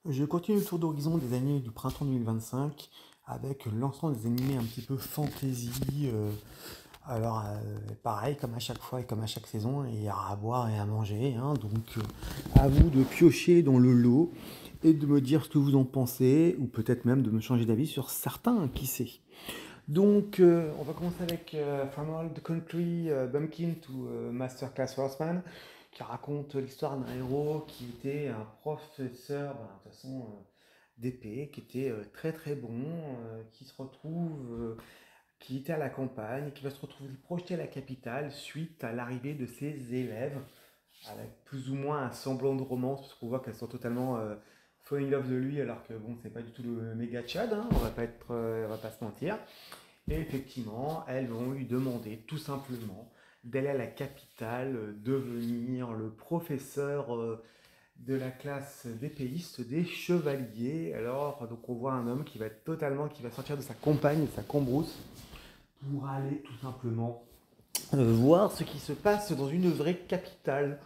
Je continue le tour d'horizon des animés du printemps 2025 avec l'ensemble des animés un petit peu fantasy. Pareil, comme à chaque fois et comme à chaque saison, il y a à boire et à manger, hein. À vous de piocher dans le lot et de me dire ce que vous en pensez, ou peut-être même de me changer d'avis sur certains, qui sait. On va commencer avec From All the Country, Bumpkin to Masterclass Horseman, qui raconte l'histoire d'un héros qui était un professeur, de toute façon, d'épée, qui était très très bon, qui se retrouve, qui était à la campagne, qui va se retrouver projeté à la capitale suite à l'arrivée de ses élèves, avec plus ou moins un semblant de romance, parce qu'on voit qu'elles sont totalement fall in love de lui, alors que bon, c'est pas du tout le méga Chad, hein, on va pas se mentir. Et effectivement, elles vont lui demander tout simplement d'aller à la capitale, devenir le professeur de la classe d'épéistes des chevaliers. Alors, donc on voit un homme qui va être qui va sortir de sa compagne, de sa cambrousse, pour aller tout simplement voir ce qui se passe dans une vraie capitale.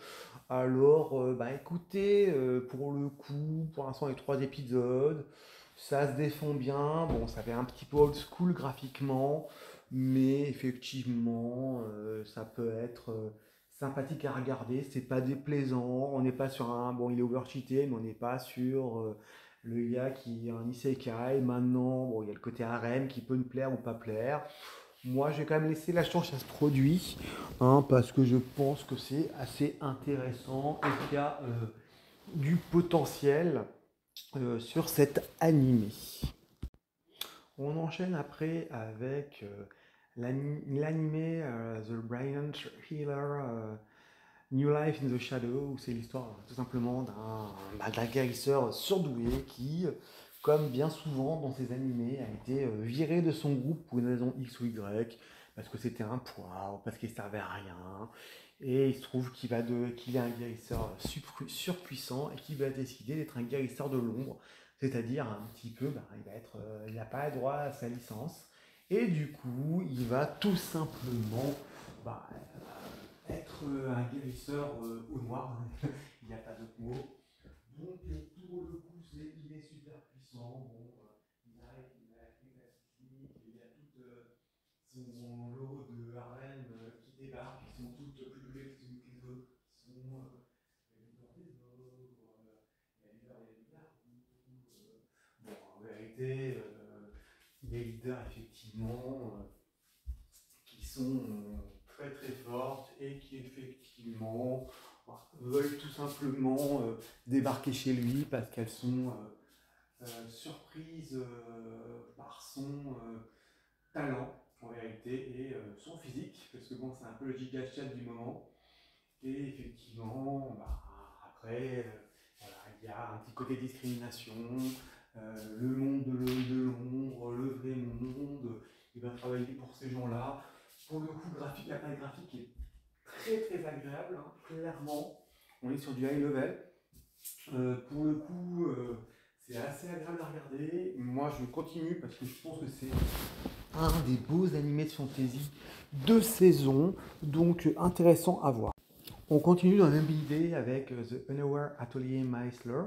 Alors, écoutez, pour le coup, pour l'instant, les 3 épisodes, ça se défend bien. Bon, ça fait un petit peu old school graphiquement, mais effectivement, ça peut être sympathique à regarder. C'est pas déplaisant. On n'est pas sur un. Bon, il est overcheaté, mais on n'est pas sur le gars qui est un isekai. Maintenant, bon, il y a le côté harem qui peut nous plaire ou pas plaire. Moi, je vais quand même laisser la chance à ce produit, hein, parce que je pense que c'est assez intéressant et qu'il y a du potentiel sur cet animé. On enchaîne après avec l'animé The Brilliant Healer New Life in the Shadow, où c'est l'histoire tout simplement d'un guérisseur surdoué qui, comme bien souvent dans ces animés, a été viré de son groupe pour une raison X ou Y, parce que c'était un poids, ou parce qu'il servait à rien. Et il se trouve qu'il est un guérisseur surpuissant et qu'il va décider d'être un guérisseur de l'ombre, c'est-à-dire un petit peu, il n'a pas droit à sa licence. Et du coup, il va tout simplement bah, être un guérisseur au noir, il n'y a pas d'autre mot. Pour le coup, il est super puissant. Bon, il arrive, il a la classique, il y a tout son lot de Harlem qui débarquent, qui sont toutes plus douées que les autres, qui sont les leaders des ogres, les leaders des loups. Bon, en vérité, les leaders, effectivement, qui sont très très fortes et qui effectivement veulent tout simplement débarquer chez lui parce qu'elles sont surprises par son talent en vérité et son physique, parce que bon, c'est un peu le giga chat du moment. Et effectivement, après, voilà, il y a un petit côté discrimination, le monde de l'ombre, le vrai monde, il va travailler pour ces gens-là. Pour le coup, la palette graphique est très très agréable, hein, clairement. On est sur du high level. Pour le coup, c'est assez agréable à regarder. Moi, je continue parce que je pense que c'est un des beaux animés de fantasy de saison, donc intéressant à voir. On continue dans la même idée avec The Unaware Atelier Meisler,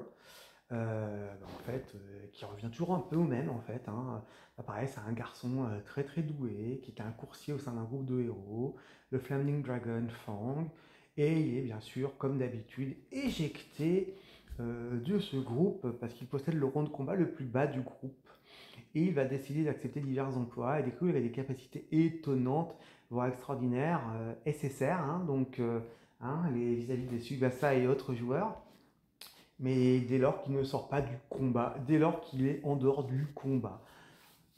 qui revient toujours un peu au même en fait, hein. Pareil, c'est un garçon très très doué qui est un coursier au sein d'un groupe de héros, le Flaming Dragon Fang, et il est bien sûr, comme d'habitude, éjecté de ce groupe parce qu'il possède le rang de combat le plus bas du groupe. Et il va décider d'accepter divers emplois et découvrir qu'il a des capacités étonnantes, voire extraordinaires, SSR, hein, vis-à-vis des Tsubasa et autres joueurs. Mais dès lors qu'il ne sort pas du combat, dès lors qu'il est en dehors du combat.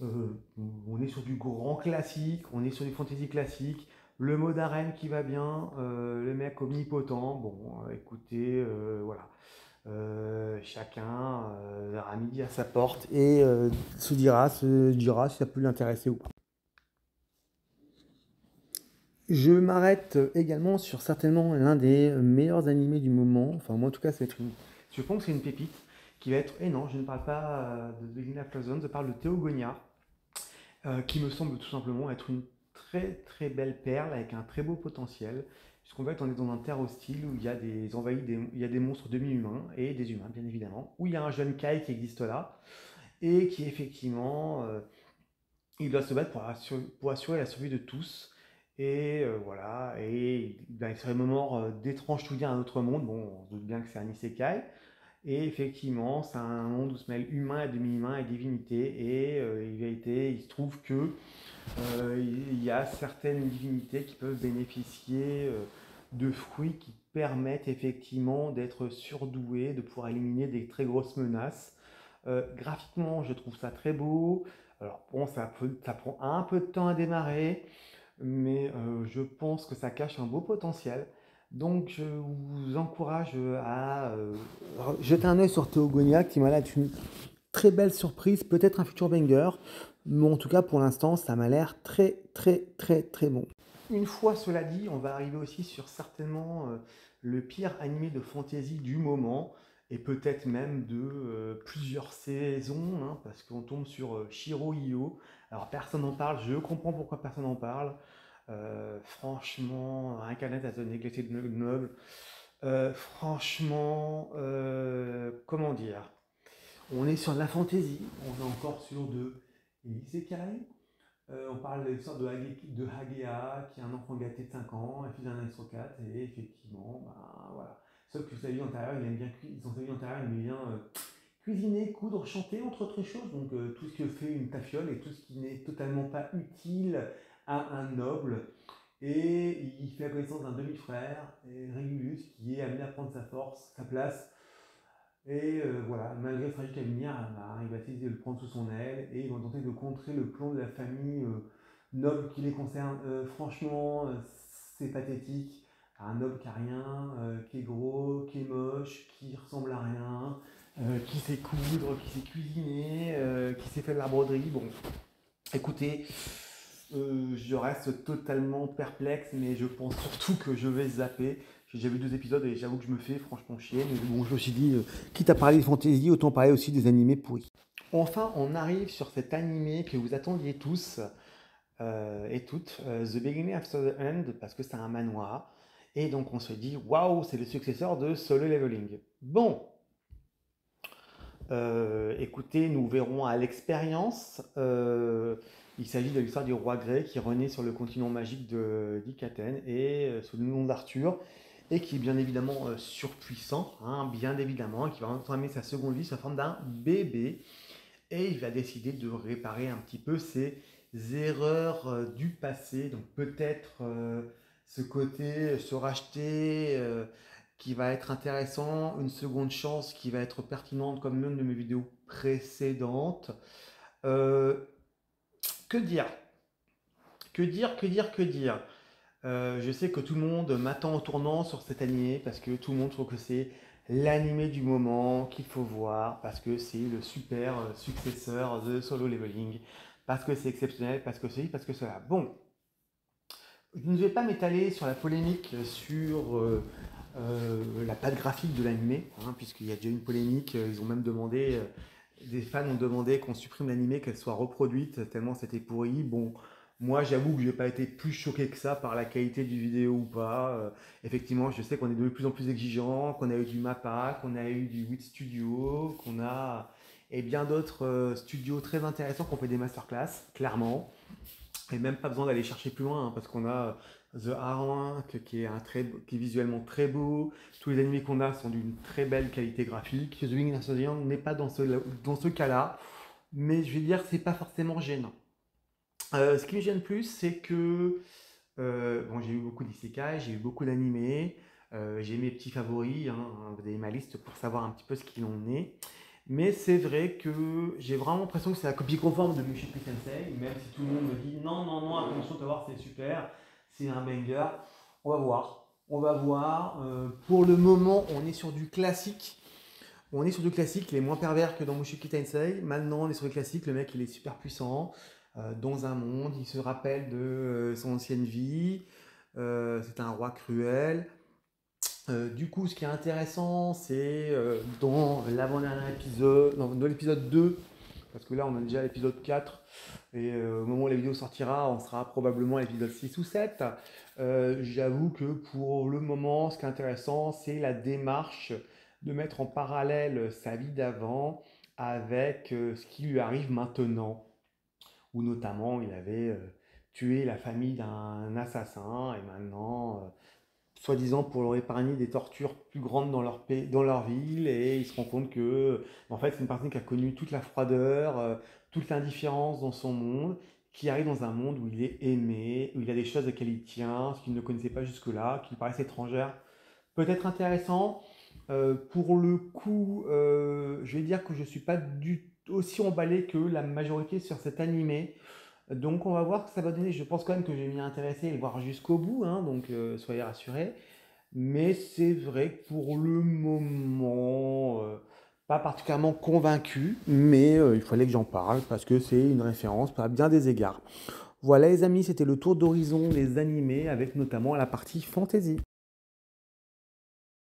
On est sur du grand classique, on est sur du fantasy classique, le mode arène qui va bien, le mec omnipotent, bon, écoutez, voilà. Chacun a midi à sa porte et se dira si ça peut l'intéresser ou pas. Je m'arrête également sur certainement l'un des meilleurs animés du moment. Enfin, moi en tout cas, je pense que c'est une pépite qui va être. Et non, je ne parle pas de Lina Flozone, je parle de Théogonia, qui me semble tout simplement être une très très belle perle avec un très beau potentiel. puisqu'en fait on est dans un terre hostile où il y a des envahis, il y a des monstres demi-humains et des humains bien évidemment, où il y a un jeune Kai qui existe là, et qui effectivement, il doit se battre pour assurer la survie de tous. Et voilà, et ben, il serait moment d'étranges tout à un autre monde. Bon, on se doute bien que c'est un isekai. Et effectivement, c'est un monde où se mêlent humains et demi-humains et divinités. Et il se trouve que il y a certaines divinités qui peuvent bénéficier de fruits qui permettent effectivement d'être surdoués, de pouvoir éliminer des très grosses menaces. Graphiquement, je trouve ça très beau. Alors bon, ça prend un peu de temps à démarrer, mais je pense que ça cache un beau potentiel. Donc je vous encourage à jeter un œil sur Théogonia, qui m'a l'air d'être une très belle surprise, peut-être un futur banger, mais en tout cas pour l'instant ça m'a l'air très très très très bon. Une fois cela dit, on va arriver aussi sur certainement le pire animé de fantasy du moment, et peut-être même de plusieurs saisons, hein, parce qu'on tombe sur Shiro Io. Alors personne n'en parle, je comprends pourquoi personne n'en parle. Franchement, Incarnate as a Neglected Noble. Franchement, comment dire? On est sur de la fantaisie, on est encore sur de l'isekai. On parle de l'histoire de Hagea, qui est un enfant gâté de 5 ans, un fils d'un aristocrate, et effectivement, ben, voilà. Sauf que sa vie antérieure, il aime bien, dans sa vie antérieure, il aime bien cuisiner, coudre, chanter, entre autres choses. Donc tout ce que fait une tafiole et tout ce qui n'est totalement pas utile à un noble. Et il fait la connaissance d'un demi-frère, Régulus, qui est amené à prendre sa force, sa place. Et voilà, malgré le tragique avenir, il va essayer de le prendre sous son aile et ils vont tenter de contrer le plan de la famille noble qui les concerne. Franchement, c'est pathétique. Un noble qui a rien, qui est gros, qui est moche, qui ressemble à rien, qui sait coudre, qui sait cuisiner, qui sait faire de la broderie. Bon, écoutez, je reste totalement perplexe, mais je pense surtout que je vais zapper. J'ai déjà vu 2 épisodes et j'avoue que je me fais franchement chier. Mais bon, je me suis dit, quitte à parler de fantasy, autant parler aussi des animés pourris. Enfin, on arrive sur cet animé que vous attendiez tous et toutes, The Beginning After the End, parce que c'est un manoir. Et donc on se dit, waouh, c'est le successeur de Solo Leveling. Bon, écoutez, nous verrons à l'expérience. Il s'agit de l'histoire du roi grec qui renaît sur le continent magique d'Ikaten et sous le nom d'Arthur, et qui est bien évidemment surpuissant, hein, bien évidemment, qui va entamer sa seconde vie sous la forme d'un bébé, et il va décider de réparer un petit peu ses erreurs du passé. Donc peut-être ce côté se racheter qui va être intéressant, une seconde chance qui va être pertinente comme l'une de mes vidéos précédentes. Euh, que dire? Que dire? Que dire? Que dire? Je sais que tout le monde m'attend au tournant sur cet animé parce que tout le monde trouve que c'est l'animé du moment qu'il faut voir parce que c'est le super successeur de Solo Leveling, parce que c'est exceptionnel, parce que c'est parce que cela. Bon, je ne vais pas m'étaler sur la polémique sur la patte graphique de l'animé, hein, puisqu'il y a déjà une polémique. Ils ont même demandé, des fans ont demandé qu'on supprime l'animé, qu'elle soit reproduite, tellement c'était pourri. Bon, moi j'avoue que je n'ai pas été plus choqué que ça par la qualité du vidéo ou pas. Effectivement, je sais qu'on est de plus en plus exigeant, qu'on a eu du MAPPA, qu'on a eu du WIT Studio, qu'on a et bien d'autres studios très intéressants qui ont fait des masterclass, clairement. Et même pas besoin d'aller chercher plus loin, hein, parce qu'on a The Arranque qui est visuellement très beau. Tous les animés qu'on a sont d'une très belle qualité graphique. The Wing Association n'est pas dans ce cas-là, mais je vais dire que c'est pas forcément gênant. Ce qui me gêne plus, c'est que bon, j'ai eu beaucoup d'isekai, j'ai eu beaucoup d'animés, j'ai mes petits favoris, hein, vous avez ma liste pour savoir un petit peu ce qu'il en est. Mais c'est vrai que j'ai vraiment l'impression que c'est la copie conforme de Mushoku Tensei, même si tout le monde me dit non, non, non, attention, tu vas voir, c'est super, c'est un banger. On va voir. On va voir. Pour le moment, on est sur du classique. On est sur du classique, il est moins pervers que dans Mushoku Tensei. Maintenant, on est sur du classique, le mec, il est super puissant. Dans un monde, il se rappelle de son ancienne vie. C'est un roi cruel. Du coup, ce qui est intéressant, c'est dans l'avant-dernier épisode, dans l'épisode 2, parce que là on a déjà l'épisode 4, et au moment où la vidéo sortira, on sera probablement à l'épisode 6 ou 7. J'avoue que pour le moment, ce qui est intéressant, c'est la démarche de mettre en parallèle sa vie d'avant avec ce qui lui arrive maintenant, où notamment il avait tué la famille d'un assassin, et maintenant, soi-disant pour leur épargner des tortures plus grandes dans leur pays, dans leur ville, et il se rend compte que en fait c'est une personne qui a connu toute la froideur, toute l'indifférence dans son monde, qui arrive dans un monde où il est aimé, où il a des choses auxquelles il tient, ce qu'il ne connaissait pas jusque-là, qui lui paraissent étrangères. Peut-être intéressant. Pour le coup, je vais dire que je ne suis pas aussi emballé que la majorité sur cet animé. Donc on va voir ce que ça va donner. Je pense quand même que je vais m'y intéresser et le voir jusqu'au bout, hein, donc soyez rassurés. Mais c'est vrai que pour le moment, pas particulièrement convaincu, mais il fallait que j'en parle parce que c'est une référence à bien des égards. Voilà les amis, c'était le tour d'horizon des animés avec notamment la partie fantasy.